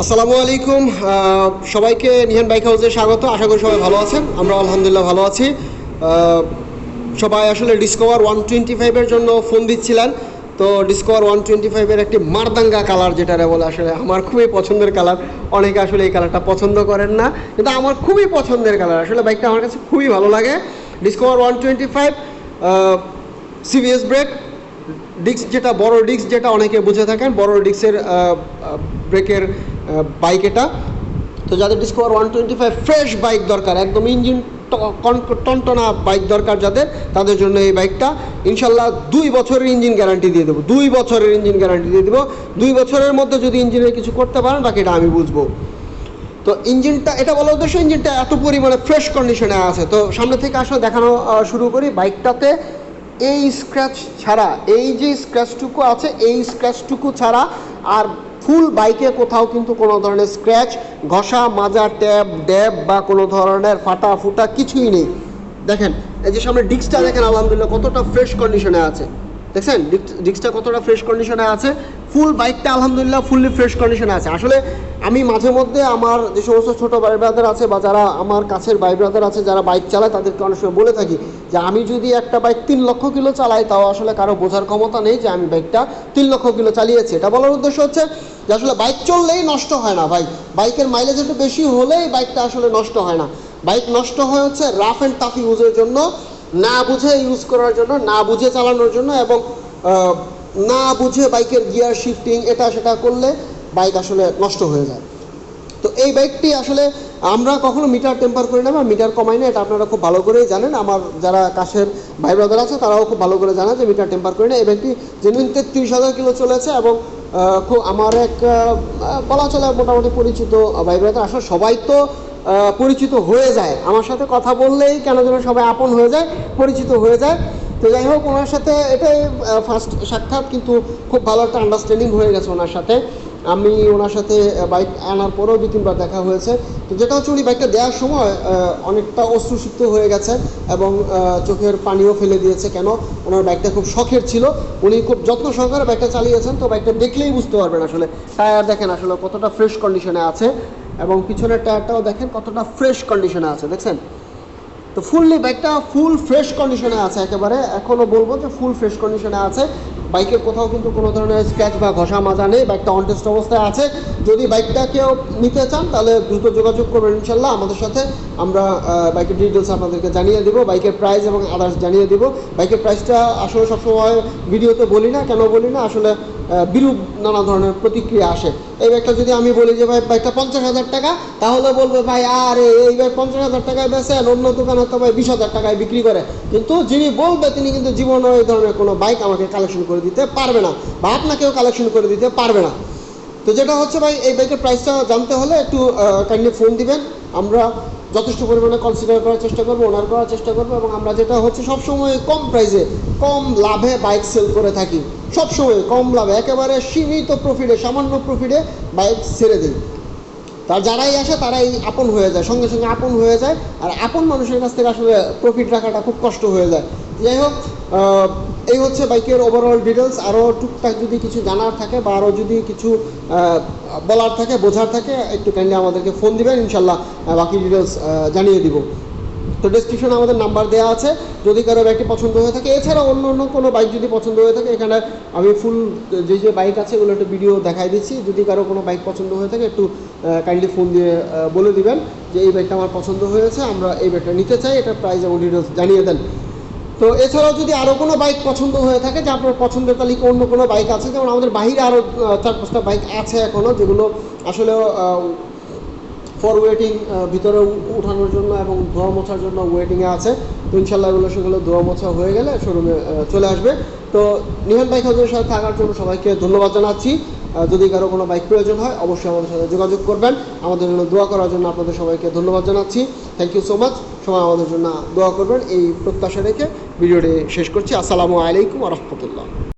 আসসালামু আলাইকুম। সবাইকে নিহান বাইক হাউসে স্বাগত। আশা করি সবাই ভালো আছেন। আমরা আলহামদুলিল্লাহ ভালো আছি। সবাই আসলে ডিসকভার 125-এর জন্য ফোন দিচ্ছিলেন। তো ডিসকভার 125-এর একটি মারদাঙ্গা কালার যেটা বলে, আসলে আমার খুবই পছন্দের কালার। অনেকে আসলে এই কালারটা পছন্দ করেন না, কিন্তু আমার খুবই পছন্দের কালার। আসলে বাইকটা আমার কাছে খুবই ভালো লাগে। ডিসকভার 125 সিবিএস ব্রেক, ডিস্ক যেটা বড় ডিস্ক, যেটা অনেকে বুঝে থাকেন বড় ডিস্কের ব্রেকের বাইক এটা। তো যাদের ডিসকভার 125 ফ্রেশ বাইক দরকার, একদম ইঞ্জিন টনটনা বাইক দরকার যাদের, তাদের জন্য এই বাইকটা ইনশাল্লাহ 2 বছরের ইঞ্জিন গ্যারান্টি দিয়ে দেবো। 2 বছরের ইঞ্জিন গ্যারান্টি দিয়ে দেবো। 2 বছরের মধ্যে যদি ইঞ্জিনের কিছু করতে পারেন, বাকিটা আমি বুঝবো। তো ইঞ্জিনটা, এটা বলার উদ্দেশ্য, ইঞ্জিনটা এত পরিমাণে ফ্রেশ কন্ডিশনে আছে। তো সামনে থেকে আসলে দেখানো শুরু করি। বাইকটাতে এই স্ক্র্যাচ ছাড়া, এই যে স্ক্র্যাচটুকু আছে, এই স্ক্র্যাচটুকু ছাড়া আর ফুল বাইকে কোথাও কিন্তু কোনো ধরনের স্ক্র্যাচ, ঘষা মাজা, ট্যাব ড্যাব বা কোনো ধরনের ফাটা ফুটা কিছুই নেই। দেখেন এই যে সামনে ডিস্কটা দেখেন, আলহামদুলিল্লাহ কতটা ফ্রেশ কন্ডিশনে আছে। দেখছেন ডিস্কটা কতটা ফ্রেশ কন্ডিশনে আছে। ফুল বাইকটা আলহামদুলিল্লাহ ফুললি ফ্রেশ কন্ডিশনে আছে। আসলে আমি মাঝে মধ্যে আমার যে সমস্ত ছোটো ভাই ব্রাদার আছে বা যারা আমার কাছের ভাই ব্রাদার আছে যারা বাইক চালায়, তাদেরকে অনেক সময় বলে থাকি যে আমি যদি একটা বাইক 3 লক্ষ কিলো চালাই, তাও আসলে কারো বোঝার ক্ষমতা নেই যে আমি বাইকটা 3 লক্ষ কিলো চালিয়েছি। এটা বলার উদ্দেশ্য হচ্ছে যে আসলে বাইক চললেই নষ্ট হয় না ভাই। বাইকের মাইলেজ একটু বেশি হলেই বাইকটা আসলে নষ্ট হয় না। বাইক নষ্ট হয় হচ্ছে রাফ অ্যান্ড টাফ ইউজের জন্য, না বুঝে ইউজ করার জন্য, না বুঝে চালানোর জন্য, এবং না বুঝে বাইকের গিয়ার শিফটিং এটা সেটা করলে বাইক আসলে নষ্ট হয়ে যায়। তো এই বাইকটি আসলে আমরা কখনো মিটার টেম্পার করি না বা মিটার কমাই না, এটা আপনারা খুব ভালো করেই জানেন। আমার যারা কাছের ভাই ব্রাদার আছে তারাও খুব ভালো করে জানে যে মিটার টেম্পার করি না। এই বাইকটি জেনুইন 33,000 কিলো চলেছে এবং খুব আমার এক বলা চলে মোটামুটি পরিচিত ভাই ব্রাদার। আসলে সবাই তো পরিচিত হয়ে যায়, আমার সাথে কথা বললেই কেন যেন সবাই আপন হয়ে যায়, পরিচিত হয়ে যায়। তো যাই হোক, ওনার সাথে এটাই ফার্স্ট সাক্ষাৎ, কিন্তু খুব ভালো একটা আন্ডারস্ট্যান্ডিং হয়ে গেছে ওনার সাথে। আমি ওনার সাথে বাইক আনার পরেও 2-3বার দেখা হয়েছে। তো যেটা হচ্ছে, উনি বাইকটা দেওয়ার সময় অনেকটা অশ্রুসিক্ত হয়ে গেছে এবং চোখের পানিও ফেলে দিয়েছে। কেন? ওনার বাইকটা খুব শখের ছিল, উনি খুব যত্ন সহকারে বাইকটা চালিয়েছেন। তো বাইকটা দেখলেই বুঝতে পারবেন আসলে। টায়ার দেখেন আসলে কতটা ফ্রেশ কন্ডিশনে আছে, এবং পিছনের টায়ারটাও দেখেন কতটা ফ্রেশ কন্ডিশনে আছে। দেখছেন? তো ফুললি বাইকটা ফুল ফ্রেশ কন্ডিশনে আছে একেবারে। এখনও বলবো যে ফুল ফ্রেশ কন্ডিশনে আছে। বাইকের কোথাও কিন্তু কোনো ধরনের স্ক্র্যাচ বা ঘষা মাজা নেই। বাইকটা অন টেস্ট অবস্থায় আছে। যদি বাইকটা কেউ নিতে চান তাহলে দ্রুত যোগাযোগ করবেন ইনশাল্লাহ আমাদের সাথে। আমরা বাইকের ডিটেলস আপনাদেরকে জানিয়ে দেবো, বাইকের প্রাইস এবং আদার্স জানিয়ে দেবো। বাইকের প্রাইসটা আসলে সবসময় ভিডিওতে বলি না। কেন বলি না? আসলে বিরূপ নানা ধরনের প্রতিক্রিয়া আসে। এই বাইকটা যদি আমি বলি যে ভাই বাইকটা 50,000 টাকা, তাহলে বলবে ভাই আরে এই বাইক 50,000 টাকায় বেচেন, অন্য দোকানে তো ভাই 20,000 টাকায় বিক্রি করে। কিন্তু যিনি বলবে তিনি কিন্তু জীবনে এই ধরনের কোনো বাইক আমাকে কালেকশন করে দিতে পারবে না, বা আপনাকেও কালেকশন করে দিতে পারবে না। তো যেটা হচ্ছে ভাই, এই বাইকের প্রাইসটা জানতে হলে একটু কাইন্ডলি ফোন দিবেন। আমরা যথেষ্ট পরিমাণে কনসিডার করার চেষ্টা করবো, ওনার করার চেষ্টা করবো, এবং আমরা যেটা হচ্ছে সবসময় কম প্রাইসে কম লাভে বাইক সেল করে থাকি। সবসময় কম লাভে, একেবারে সীমিত প্রফিটে, সামান্য প্রফিটে বাইক ছেড়ে দিই। তার যারাই আসে তারাই আপন হয়ে যায়, সঙ্গে সঙ্গে আপন হয়ে যায়। আর আপন মানুষের কাছ থেকে আসলে প্রফিট রাখাটা খুব কষ্ট হয়ে যায়। যাই হোক, এই হচ্ছে বাইকের ওভারঅল ডিটেলস। আরও টুকটাক যদি কিছু জানার থাকে বা আরও যদি কিছু বলার থাকে, বোঝার থাকে, একটু কাইন্ডলি আমাদেরকে ফোন দিবেন, ইনশাল্লাহ বাকি ডিটেলস জানিয়ে দিব। তো ডেসক্রিপশনে আমাদের নাম্বার দেওয়া আছে, যদি কারো বাইকটি পছন্দ হয়ে থাকে। এছাড়া অন্য অন্য কোনো বাইক যদি পছন্দ হয়ে থাকে, এখানে আমি ফুল যে যে বাইক আছে এগুলো একটু ভিডিও দেখাই দিচ্ছি। যদি কারো কোনো বাইক পছন্দ হয়ে থাকে, একটু কাইন্ডলি ফোন দিয়ে বলে দিবেন যে এই বাইকটা আমার পছন্দ হয়েছে, আমরা এই বাইকটা নিতে চাই, এটার প্রাইস এবং ডিটেলস জানিয়ে দেন। তো এছাড়াও যদি আরও কোনো বাইক পছন্দ হয়ে থাকে, যে আপনার পছন্দের তালিকা অন্য কোনো বাইক আছে, যেমন আমাদের বাইরে আরও 4-5টা বাইক আছে এখনও, যেগুলো আসলে ফর ওয়েটিং, ভিতরে উঠানোর জন্য এবং ধোয়া মোছার জন্য ওয়েটিংয়ে আছে। তো ইনশাল্লাহ সেগুলো ধোয়া মোছা হয়ে গেলে শোরুমে চলে আসবে। তো নিহান বাইক হাউসের সাথে থাকার জন্য সবাইকে ধন্যবাদ জানাচ্ছি। যদি কারো কোনো বাইক প্রয়োজন হয়, অবশ্যই আমাদের সাথে যোগাযোগ করবেন। আমাদের জন্য দোয়া করার জন্য আপনাদের সবাইকে ধন্যবাদ জানাচ্ছি। Thank you so much. সবাই আমাদের জন্য দোয়া করবেন, এই প্রত্যাশা রেখে ভিডিওটি শেষ করছি। আসসালামু আলাইকুম ওয়া রাহমাতুল্লাহ।